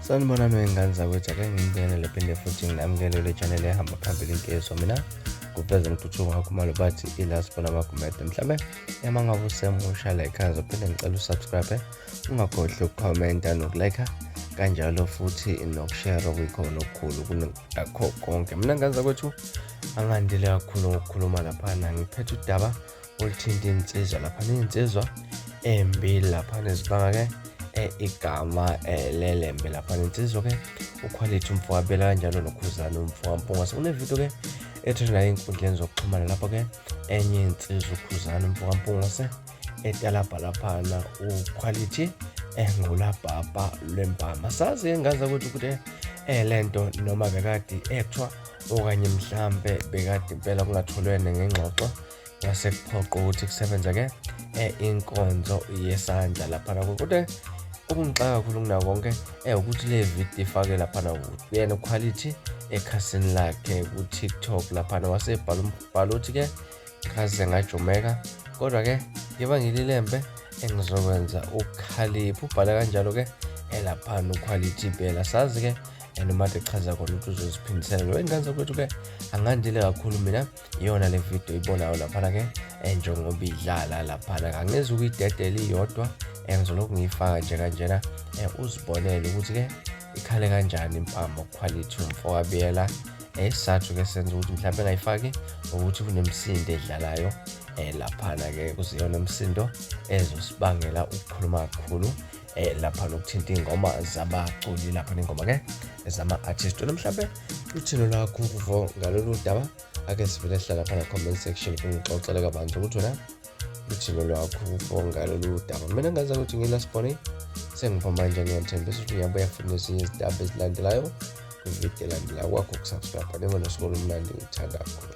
Sanibona ngane zakwethu ake ngibiyele lephinde futhi nginamukele le channel ehamba phambili inkezo mina kuveza ngithuthuka kakhulu bathi ila sibona amagumede mhlambe ema ngabe usemusha la ekhaya uphinde ngicela usubscribe ungakhohlwa ukucomment nokulike kanjalo futhi nokushare okukhona okukhulu kunakho konke. Mina ngane zakwethu angandile kakhulu ngokukhuluma lapha ngiphethe udaba oluthinta insizwa lapha insizwa embili lapha nezibanga ke igama leLEBE lapha insizwa ke uquality umfowabo Biyela kanjalo noKhuzani umfowabo sekune video ke ethola inkundleni zokuxhumana lapho ke enye insizwa uKhuzani umfowabo etalabha laphana uquality ngoLabhabha lweMpama. Sazi ngaza ukuthi lento noma bekade ethwa okanye mhlambe bekade impela kungatholwene ngengxoxo ngase kuphoqa ukuthi kusebenza ke inkonzo yesandla lapha kodwa okungixaka kakhulu kunako konke ukuthi le video ifake lapha uyena uquality ekhasini lakhe ku TikTok lapha wasebhala umbhalo uthi ke kaze ngajumeka kodwa ke ngiba ngililembe engizokwenza ukhalipha ubhala kanjalo ke lapha uquality Biyela. Sazi ke noma echaza khona ukuthi uzoziphindisela lo ingane zakwethu ke angandile kakhulu mina iyona le video ibonayo lapha ke njengoba idlala lapha angeze ukuyidedela iyodwa ngizolokhu ngiyifaka nje kanjena uzibonele ukuthi ke ikhale kanjani impama uquality umfowabo Biyela. Isizathu ke senza ukuthi mhlawumbe engayifaki ukuthi kunemsindo edlalayo lapha ke kuziyona umsindo ezosibangela ukukhuluma kakhulu lapha nokuthinta ingoma zabaculi lapha ingoma ke ezama artist. Mhlawumbe uthino lakho ukuvo ngalolu daba ake sivele hlala lapha na comment section ungixoxele kabanzi ukuthi wena uthino lakho ukuvo ngalolu daba. Mina ngaza ukuthi ngilasibone sengiphamba nje ngiyethembisa ukuthi uyabuya futhi ezinye izindaba ezilandelayo kwivideo elandelayo kwakho ukusubscribe noma nosuku olumnandi ngithanda kakhulu.